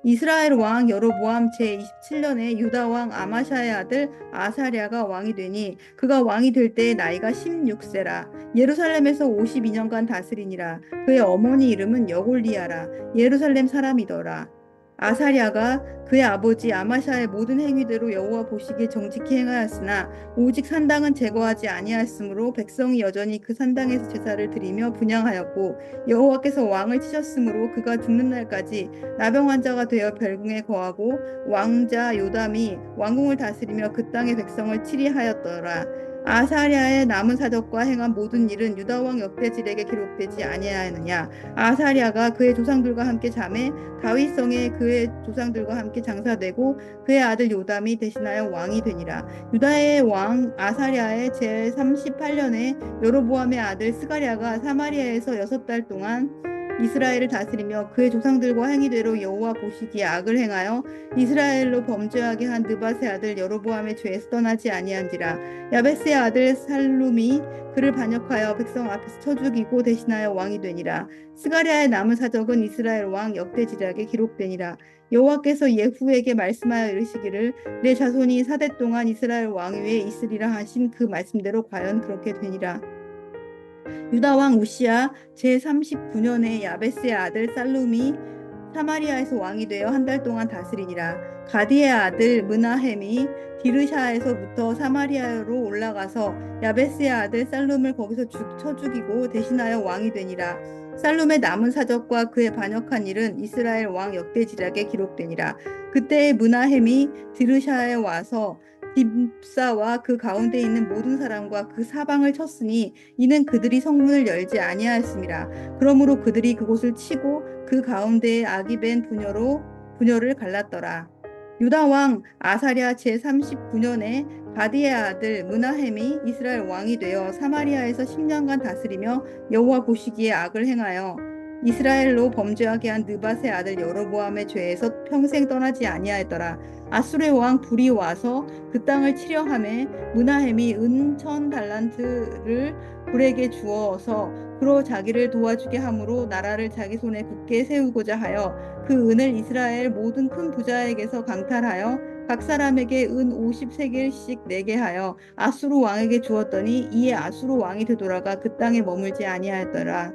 이스라엘 왕 여로보암 제27년에 유다 왕 아마샤의 아들 아사랴가 왕이 되니 그가 왕이 될 때의 나이가 16세라. 예루살렘에서 52년간 다스리니라. 그의 어머니 이름은 여골리아라. 예루살렘 사람이더라. 아사랴가 그의 아버지 아마샤의 모든 행위대로 여호와 보시기에 정직히 행하였으나 오직 산당은 제거하지 아니하였으므로 백성이 여전히 그 산당에서 제사를 드리며 분향하였고 여호와께서 왕을 치셨으므로 그가 죽는 날까지 나병 환자가 되어 별궁에 거하고 왕자 요담이 왕궁을 다스리며 그 땅의 백성을 치리하였더라. 아사랴의 남은 사적과 행한 모든 일은 유다 왕 역대질에게 기록되지 아니하였느냐. 아사랴가 그의 조상들과 함께 잠에 다윗성에 그의 조상들과 함께 장사되고 그의 아들 요담이 대신하여 왕이 되니라. 유다의 왕 아사랴의 제38년에 여로보암의 아들 스가랴가 사마리아에서 6달 동안 이스라엘을 다스리며 그의 조상들과 행위대로 여호와 보시기에 악을 행하여 이스라엘로 범죄하게 한 느밧의 아들 여로보암의 죄에서 떠나지 아니한지라. 야베스의 아들 살룸이 그를 반역하여 백성 앞에서 쳐 죽이고 대신하여 왕이 되니라. 스가랴의 남은 사적은 이스라엘 왕 역대지략에 기록되니라. 여호와께서 예후에게 말씀하여 이르시기를 내 자손이 4대 동안 이스라엘 왕 위에 있으리라 하신 그 말씀대로 과연 그렇게 되니라. 유다 왕 우시야 제39년에 야베스의 아들 살룸이 사마리아에서 왕이 되어 1달 동안 다스리니라. 가디의 아들 므나헴이 디르샤에서부터 사마리아로 올라가서 야베스의 아들 살룸을 거기서 쳐 죽이고 대신하여 왕이 되니라. 살룸의 남은 사적과 그의 반역한 일은 이스라엘 왕 역대지략에 기록되니라. 그때 므나헴이 디르샤에 와서 딥사와 그 가운데 있는 모든 사람과 그 사방을 쳤으니 이는 그들이 성문을 열지 아니하였음이라. 그러므로 그들이 그곳을 치고 그 가운데에 악이 밴 부녀를 갈랐더라. 유다 왕 아사랴 제39년에 바디의 아들 므나헴이 이스라엘 왕이 되어 사마리아에서 10년간 다스리며 여호와 보시기에 악을 행하여 이스라엘로 범죄하게 한 느밧의 아들 여로보암의 죄에서 평생 떠나지 아니하였더라. 아수르의 왕 불이 와서 그 땅을 치려 하매 므나헴이 은 1000달란트를 불에게 주어서 그로 자기를 도와주게 함으로 나라를 자기 손에 굳게 세우고자 하여 그 은을 이스라엘 모든 큰 부자에게서 강탈하여 각 사람에게 은 50세겔씩 내게 하여 아수르 왕에게 주었더니 이에 아수르 왕이 되돌아가 그 땅에 머물지 아니하였더라.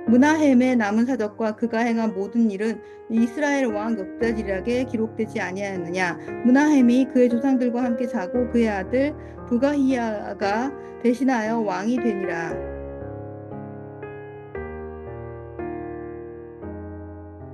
므나헴의 남은 사적과 그가 행한 모든 일은 이스라엘 왕 역대지략에 기록되지 아니하였느냐. 므나헴이 그의 조상들과 함께 자고 그의 아들 부가히야가 대신하여 왕이 되니라.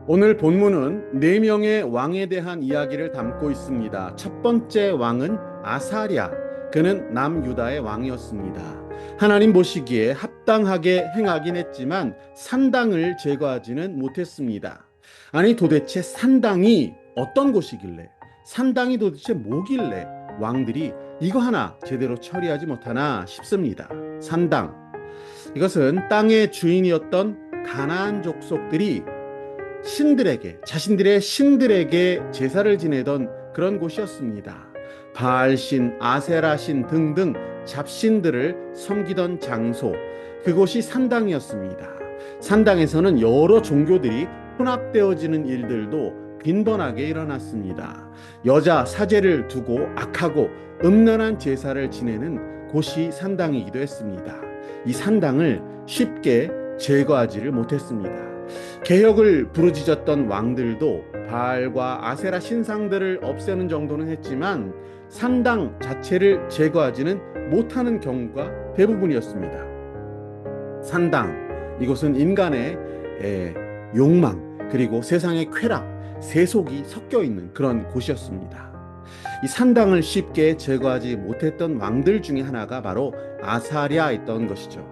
오늘 본문은 네 명의 왕에 대한 이야기를 담고 있습니다. 첫 번째 왕은 아사랴, 그는 남유다의 왕이었습니다. 하나님 보시기에 합당하게 행하긴 했지만 산당을 제거하지는 못했습니다. 아니 도대체 산당이 어떤 곳이길래, 산당이 도대체 뭐길래 왕들이 이거 하나 제대로 처리하지 못하나 싶습니다. 산당, 이것은 땅의 주인이었던 가나안 족속들이 자신들의 신들에게 제사를 지내던 그런 곳이었습니다. 바알신, 아세라신 등등 잡신들을 섬기던 장소, 그곳이 산당이었습니다. 산당에서는 여러 종교들이 혼합되어지는 일들도 빈번하게 일어났습니다. 여자 사제를 두고 악하고 음란한 제사를 지내는 곳이 산당이기도 했습니다. 이 산당을 쉽게 제거하지를 못했습니다. 개혁을 부르짖었던 왕들도 바알과 아세라 신상들을 없애는 정도는 했지만 산당 자체를 제거하지는 못하는 경우가 대부분이었습니다. 산당, 이곳은 인간의 욕망 그리고 세상의 쾌락, 세속이 섞여 있는 그런 곳이었습니다. 이 산당을 쉽게 제거하지 못했던 왕들 중에 하나가 바로 아사랴였던 것이죠.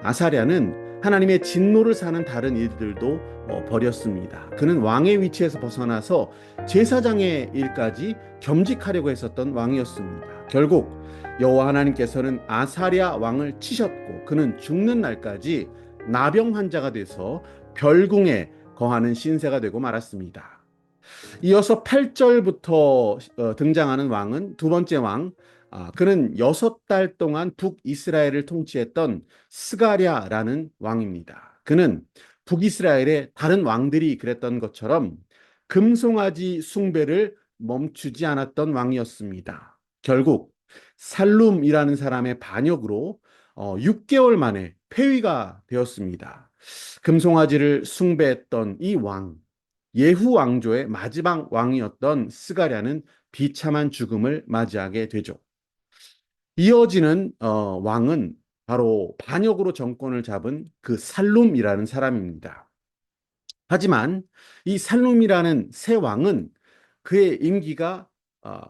아사랴는 하나님의 진노를 사는 다른 일들도 벌였습니다. 그는 왕의 위치에서 벗어나서 제사장의 일까지 겸직하려고 했었던 왕이었습니다. 결국 여호와 하나님께서는 아사랴 왕을 치셨고 그는 죽는 날까지 나병 환자가 돼서 별궁에 거하는 신세가 되고 말았습니다. 이어서 8절부터 등장하는 왕은 두 번째 왕, 그는 6달 동안 북이스라엘을 통치했던 스가랴라는 왕입니다. 그는 북이스라엘의 다른 왕들이 그랬던 것처럼 금송아지 숭배를 멈추지 않았던 왕이었습니다. 결국 살룸이라는 사람의 반역으로 6개월 만에 폐위가 되었습니다. 금송아지를 숭배했던 이 왕, 예후 왕조의 마지막 왕이었던 스가랴는 비참한 죽음을 맞이하게 되죠. 이어지는 왕은 바로 반역으로 정권을 잡은 그 살룸이라는 사람입니다. 하지만 이 살룸이라는 새 왕은 그의 임기가 어,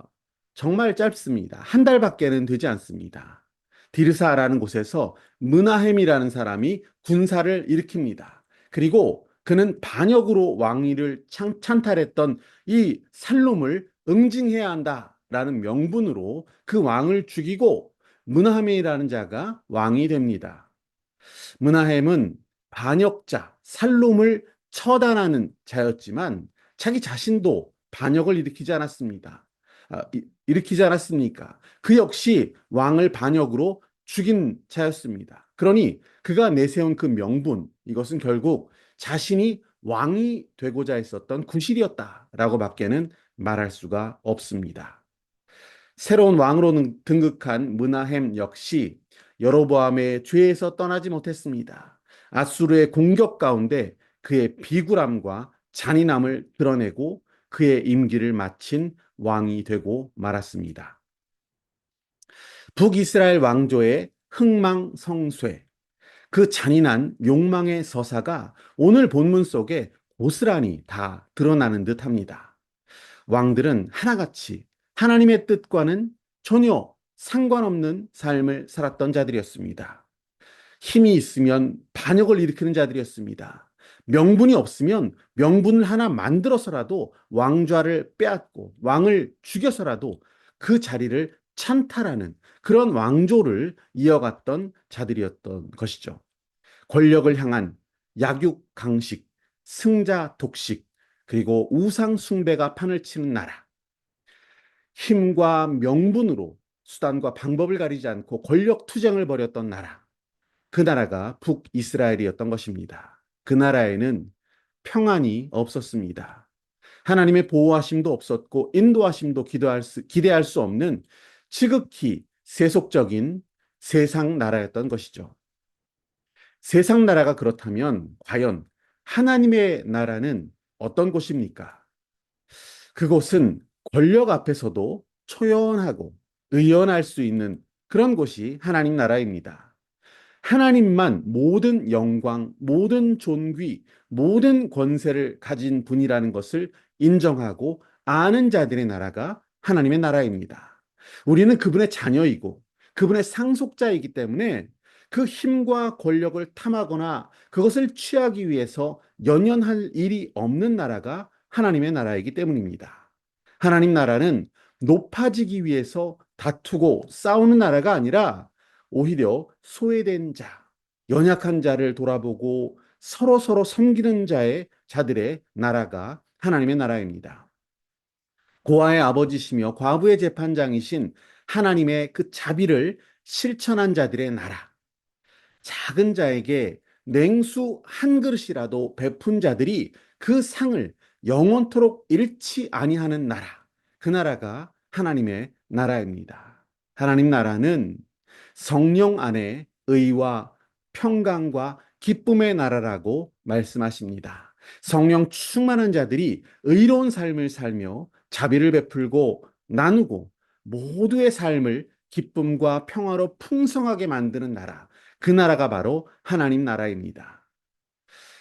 정말 짧습니다. 한 달밖에는 되지 않습니다. 디르사라는 곳에서 므나헴이라는 사람이 군사를 일으킵니다. 그리고 그는 반역으로 왕위를 찬탈했던 이 살룸을 응징해야 한다라는 명분으로 그 왕을 죽이고 므나헴이라는 자가 왕이 됩니다. 므나헴은 반역자 살롬을 처단하는 자였지만 자기 자신도 반역을 일으키지 않았습니다. 일으키지 않았습니까? 그 역시 왕을 반역으로 죽인 자였습니다. 그러니 그가 내세운 그 명분, 이것은 결국 자신이 왕이 되고자 했었던 구실이었다라고 밖에는 말할 수가 없습니다. 새로운 왕으로 등극한 므나헴 역시 여로보암의 죄에서 떠나지 못했습니다. 아수르의 공격 가운데 그의 비굴함과 잔인함을 드러내고 그의 임기를 마친 왕이 되고 말았습니다. 북이스라엘 왕조의 흥망성쇠, 그 잔인한 욕망의 서사가 오늘 본문 속에 고스란히 다 드러나는 듯합니다. 왕들은 하나같이 하나님의 뜻과는 전혀 상관없는 삶을 살았던 자들이었습니다. 힘이 있으면 반역을 일으키는 자들이었습니다. 명분이 없으면 명분을 하나 만들어서라도 왕좌를 빼앗고 왕을 죽여서라도 그 자리를 찬탈하는 그런 왕조를 이어갔던 자들이었던 것이죠. 권력을 향한 약육강식, 승자 독식, 그리고 우상 숭배가 판을 치는 나라. 힘과 명분으로 수단과 방법을 가리지 않고 권력 투쟁을 벌였던 나라. 그 나라가 북이스라엘이었던 것입니다. 그 나라에는 평안이 없었습니다. 하나님의 보호하심도 없었고 인도하심도 기대할 수 없는 지극히 세속적인 세상 나라였던 것이죠. 세상 나라가 그렇다면 과연 하나님의 나라는 어떤 곳입니까? 그곳은 권력 앞에서도 초연하고 의연할 수 있는 그런 곳이 하나님 나라입니다. 하나님만 모든 영광, 모든 존귀, 모든 권세를 가진 분이라는 것을 인정하고 아는 자들의 나라가 하나님의 나라입니다. 우리는 그분의 자녀이고 그분의 상속자이기 때문에 그 힘과 권력을 탐하거나 그것을 취하기 위해서 연연할 일이 없는 나라가 하나님의 나라이기 때문입니다. 하나님 나라는 높아지기 위해서 다투고 싸우는 나라가 아니라 오히려 소외된 자, 연약한 자를 돌아보고 서로 섬기는 자들의 나라가 하나님의 나라입니다. 고아의 아버지시며 과부의 재판장이신 하나님의 그 자비를 실천한 자들의 나라. 작은 자에게 냉수 한 그릇이라도 베푼 자들이 그 상을 영원토록 잃지 아니하는 나라. 그 나라가 하나님의 나라입니다. 하나님 나라는 성령 안에 의와 평강과 기쁨의 나라라고 말씀하십니다. 성령 충만한 자들이 의로운 삶을 살며 자비를 베풀고 나누고 모두의 삶을 기쁨과 평화로 풍성하게 만드는 나라. 그 나라가 바로 하나님 나라입니다.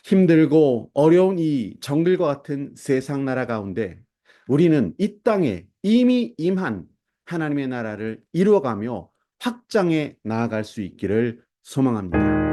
힘들고 어려운 이 정글과 같은 세상 나라 가운데 우리는 이 땅에 이미 임한 하나님의 나라를 이루어가며 확장해 나아갈 수 있기를 소망합니다.